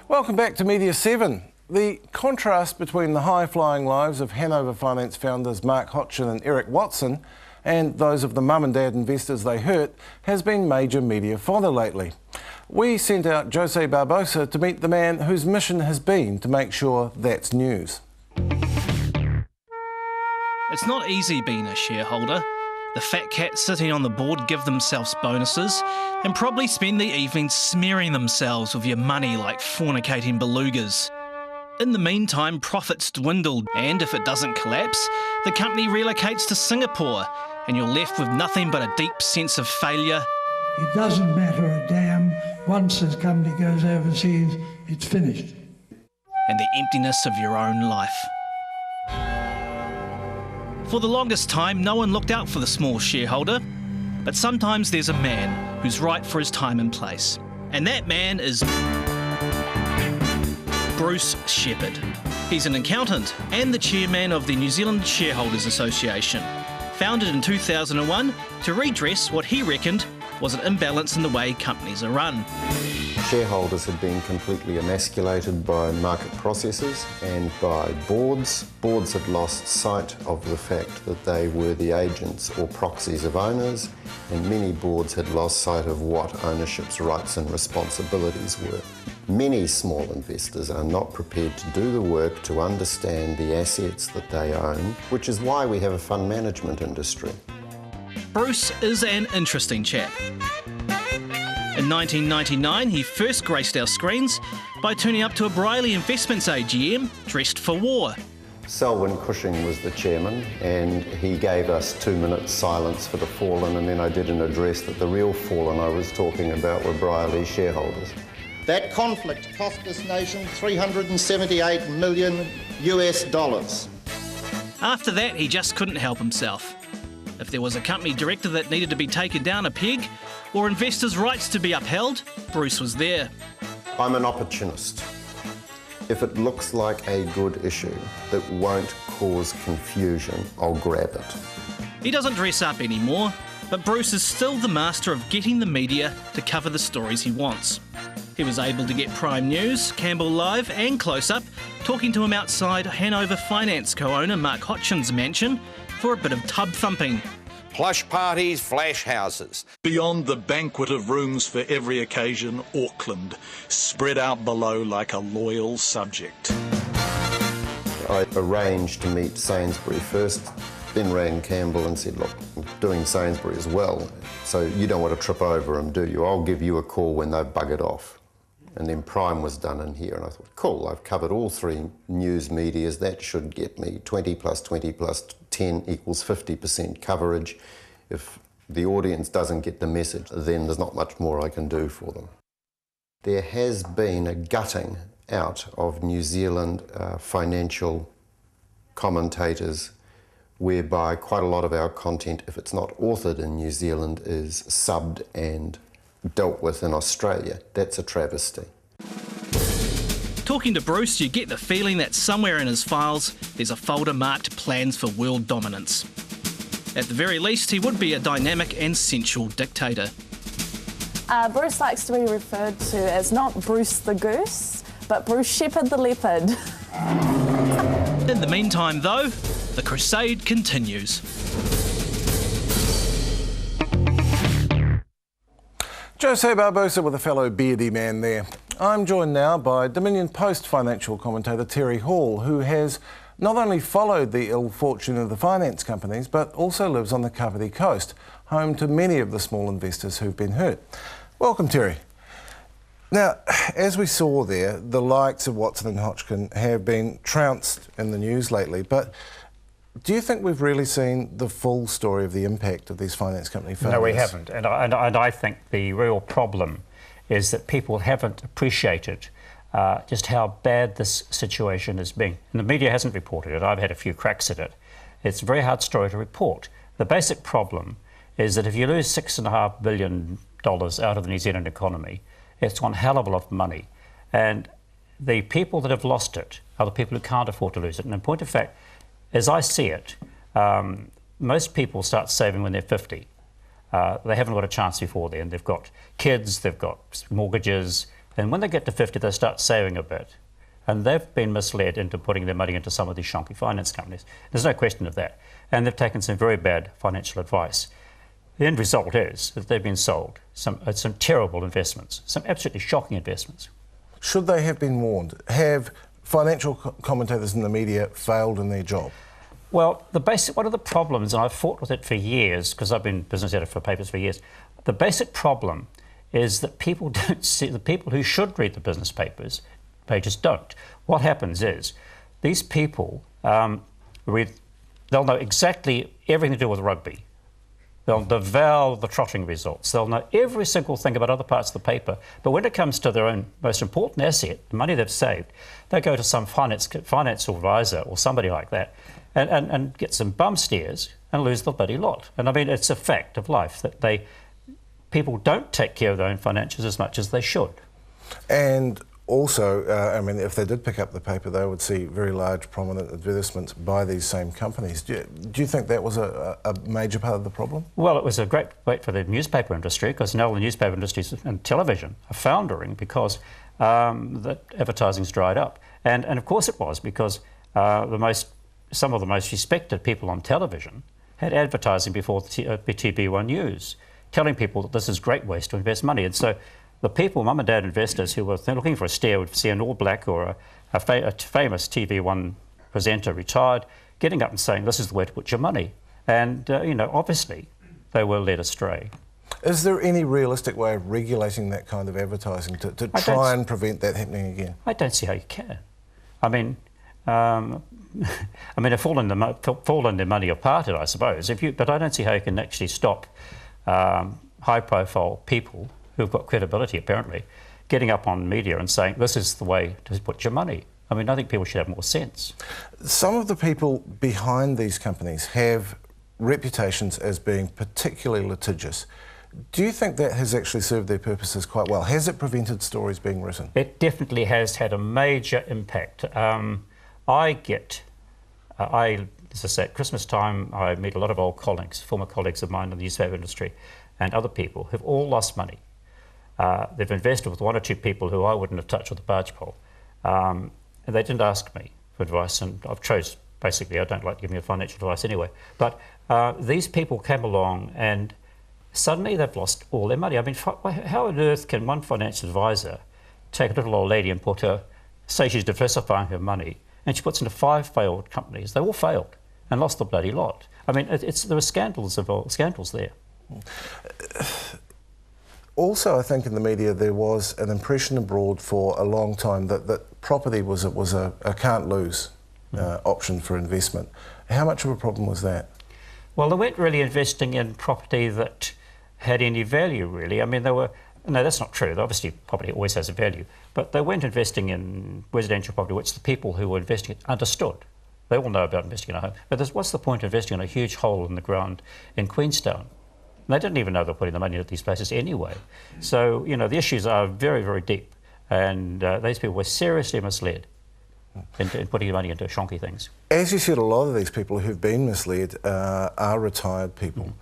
Welcome back to Media 7. The contrast between the high-flying lives of Hanover Finance founders Mark Hodgson and Eric Watson and those of the mum and dad investors they hurt has been major media fodder lately. We sent out Jose Barbosa to meet the man whose mission has been to make sure that's news. It's not easy being a shareholder. The fat cats sitting on the board give themselves bonuses and probably spend the evening smearing themselves with your money like fornicating belugas. In the meantime, profits dwindled, and if it doesn't collapse, the company relocates to Singapore and you're left with nothing but a deep sense of failure. It doesn't matter a damn. Once this company goes overseas, it's finished. And the emptiness of your own life. For the longest time, no one looked out for the small shareholder, but sometimes there's a man who's right for his time and place. And that man is Bruce Shepherd. He's an accountant and the chairman of the New Zealand Shareholders Association, founded in 2001 to redress what he reckoned was an imbalance in the way companies are run. Shareholders had been completely emasculated by market processes and by boards. Boards had lost sight of the fact that they were the agents or proxies of owners, and many boards had lost sight of what ownership's rights and responsibilities were. Many small investors are not prepared to do the work to understand the assets that they own, which is why we have a fund management industry. Bruce is an interesting chap. In 1999, he first graced our screens by turning up to a Briley Investments AGM dressed for war. Selwyn Cushing was the chairman, and he gave us 2 minutes silence for the fallen, and then I did an address that the real fallen I was talking about were Briley shareholders. That conflict cost this nation $378 million US. After that, he just couldn't help himself. If there was a company director that needed to be taken down a peg, or investors' rights to be upheld, Bruce was there. I'm an opportunist. If it looks like a good issue that won't cause confusion, I'll grab it. He doesn't dress up anymore, but Bruce is still the master of getting the media to cover the stories he wants. He was able to get Prime News, Campbell Live and Close Up talking to him outside Hanover Finance co-owner Mark Hodgson's mansion for a bit of tub thumping. Plush parties, flash houses. Beyond the banquet of rooms for every occasion, Auckland, spread out below like a loyal subject. I arranged to meet Sainsbury first, then rang Campbell and said, look, I'm doing Sainsbury as well, so you don't want to trip over them, do you? I'll give you a call when they've buggered off. And then Prime was done in here, and I thought, cool, I've covered all three news medias. That should get me 20 plus 20 plus 10 equals 50% coverage. If the audience doesn't get the message, then there's not much more I can do for them. There has been a gutting out of New Zealand financial commentators, whereby quite a lot of our content, if it's not authored in New Zealand, is subbed and dealt with in Australia. That's a travesty. Talking to Bruce, you get the feeling that somewhere in his files there's a folder marked plans for world dominance. At the very least, he would be a dynamic and sensual dictator. Bruce likes to be referred to as not Bruce the Goose, but Bruce Shepherd the Leopard. In the meantime, though, the crusade continues. Jose Barbosa with a fellow beardy man there. I'm joined now by Dominion Post financial commentator Terry Hall, who has not only followed the ill fortune of the finance companies, but also lives on the Kapiti coast, home to many of the small investors who've been hurt. Welcome, Terry. Now, as we saw there, the likes of Watson and Hodgson have been trounced in the news lately, but do you think we've really seen the full story of the impact of these finance company failures? No, we haven't. And I think the real problem is that people haven't appreciated just how bad this situation has been. And the media hasn't reported it. I've had a few cracks at it. It's a very hard story to report. The basic problem is that if you lose $6.5 billion out of the New Zealand economy, it's one hell of a lot of money. And the people that have lost it are the people who can't afford to lose it. And in point of fact, as I see it, most people start saving when they're 50. They haven't got a chance before then. They've got kids, they've got mortgages, And when they get to 50, they start saving a bit. And they've been misled into putting their money into some of these shonky finance companies. There's no question of that. And they've taken some very bad financial advice. The end result is that they've been sold some terrible investments, some absolutely shocking investments. Should they have been warned? Have financial commentators in the media failed in their job? Well, one of the problems, and I've fought with it for years, because I've been business editor for papers for years, the basic problem is that people don't see, the people who should read the business pages don't. What happens is these people they'll know exactly everything to do with rugby. They'll devour the trotting results. They'll know every single thing about other parts of the paper. But when it comes to their own most important asset, the money they've saved, they go to some financial advisor or somebody like that and get some bum steers and lose the bloody lot. And I mean, it's a fact of life that people don't take care of their own finances as much as they should. And also, I mean, if they did pick up the paper, they would see very large, prominent advertisements by these same companies. Do you think that was a major part of the problem? Well, it was a great weight for the newspaper industry, because now the newspaper industry and television are foundering because the advertising's dried up. And of course it was, because some of the most respected people on television had advertising before TV1 News, telling people that this is great ways to invest money. And so the people, mum and dad investors who were looking for a steer would see an All Black or a famous TV1 presenter retired, getting up and saying, this is the way to put your money. And, obviously they were led astray. Is there any realistic way of regulating that kind of advertising to try and prevent that happening again? I don't see how you can. I mean, they've fallen their money apart, I suppose. But I don't see how you can actually stop high-profile people who've got credibility, apparently, getting up on media and saying, this is the way to put your money. I mean, I think people should have more sense. Some of the people behind these companies have reputations as being particularly litigious. Do you think that has actually served their purposes quite well? Has it prevented stories being written? It definitely has had a major impact. As I say, at Christmas time, I meet a lot of old colleagues, former colleagues of mine in the newspaper industry, and other people who've all lost money. They've invested with one or two people who I wouldn't have touched with a barge pole. And they didn't ask me for advice, and I've chose, basically, I don't like giving financial advice anyway. But these people came along and suddenly they've lost all their money. I mean, how on earth can one financial advisor take a little old lady and say she's diversifying her money, and she puts into 5 failed companies? They all failed and lost the bloody lot. I mean, there were scandals there. Also, I think in the media there was an impression abroad for a long time that property was a can't lose option for investment. How much of a problem was that? Well, they weren't really investing in property that had any value, really. I mean, no, that's not true. Obviously, property always has a value. But they weren't investing in residential property, which the people who were investing in understood. They all know about investing in a home. But what's the point of investing in a huge hole in the ground in Queenstown? They didn't even know they're putting the money into these places anyway. So, the issues are very, very deep. And these people were seriously misled in putting money into shonky things. As you said, a lot of these people who've been misled are retired people.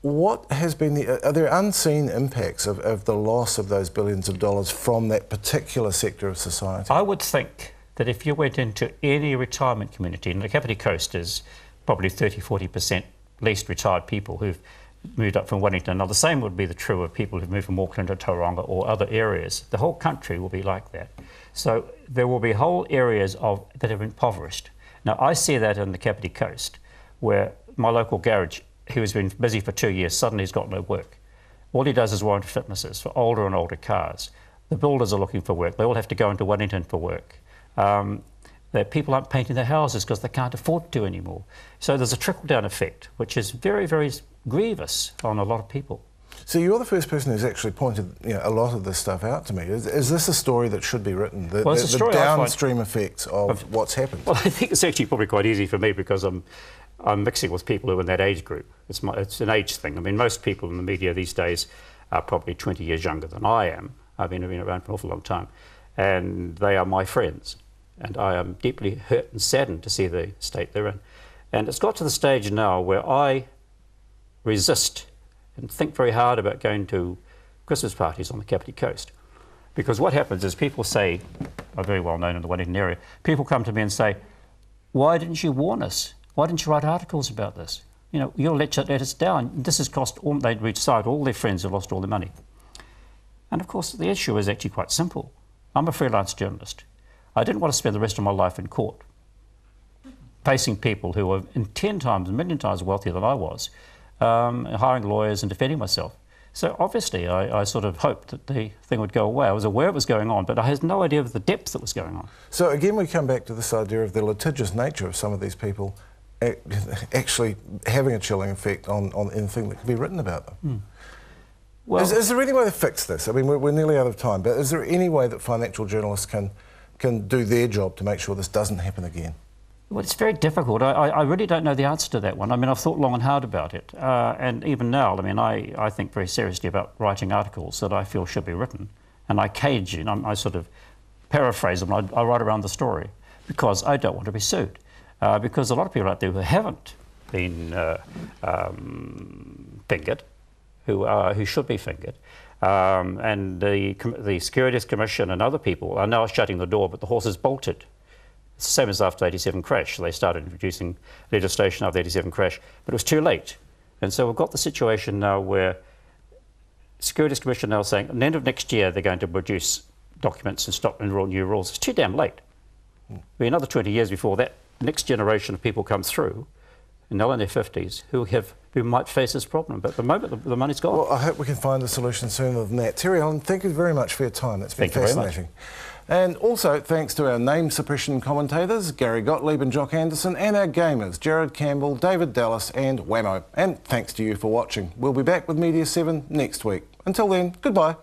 What has been are there unseen impacts of the loss of those billions of dollars from that particular sector of society? I would think that if you went into any retirement community, and the Kapiti Coast is probably 30–40% least retired people who've moved up from Wellington. Now, the same would be true of people who've moved from Auckland to Tauranga or other areas. The whole country will be like that. So there will be whole areas that are impoverished. Now, I see that in the Kapiti Coast, where my local garage, who has been busy for 2 years, suddenly has got no work. All he does is warrant fitnesses for older and older cars. The builders are looking for work. They all have to go into Wellington for work. That people aren't painting their houses because they can't afford to anymore. So there's a trickle-down effect, which is very, very grievous on a lot of people. So you're the first person who's actually pointed a lot of this stuff out to me. Is this a story that should be written? The downstream effects of what's happened? Well, I think it's actually probably quite easy for me because I'm mixing with people who are in that age group. It's an age thing. I mean, most people in the media these days are probably 20 years younger than I am. I've been around for an awful long time. And they are my friends. And I am deeply hurt and saddened to see the state they're in. And it's got to the stage now where I resist and think very hard about going to Christmas parties on the Kapiti Coast Because what happens is people say, are very well known in the Wellington area, people come to me and say, why didn't you warn us? Why didn't you write articles about this? You know, you'll let us down. This has cost all, they'd reached out, all their friends have lost all their money. And of course, the issue is actually quite simple. I'm a freelance journalist. I didn't want to spend the rest of my life in court, facing people who were 10 times, a million times wealthier than I was, hiring lawyers and defending myself. So obviously, I sort of hoped that the thing would go away. I was aware it was going on, but I had no idea of the depth that was going on. So again, we come back to this idea of the litigious nature of some of these people actually having a chilling effect on anything that can be written about them. Mm. Well, is there any way to fix this? I mean, we're nearly out of time, but is there any way that financial journalists can do their job to make sure this doesn't happen again? Well, it's very difficult. I really don't know the answer to that one. I mean, I've thought long and hard about it. And even now, I mean, I think very seriously about writing articles that I feel should be written. And I cage in, I sort of paraphrase them, I write around the story because I don't want to be sued. Because a lot of people out there who haven't been fingered, who should be fingered, and the Securities Commission and other people are now shutting the door, but the horse is bolted. It's the same as after the 87 crash. They started introducing legislation after the 87 crash, but it was too late. And so we've got the situation now where Securities Commission now saying at the end of next year they're going to produce documents and stop and roll new rules. It's too damn late. It'll be another 20 years before that next generation of people come through, and they're in their 50s, who might face this problem. But at the moment, the money's gone. Well, I hope we can find a solution sooner than that. Terry Allen, thank you very much for your time. That's been fascinating. And also thanks to our name suppression commentators, Gary Gottlieb and Jock Anderson, and our gamers, Jared Campbell, David Dallas and Whammo. And thanks to you for watching. We'll be back with Media 7 next week. Until then, goodbye.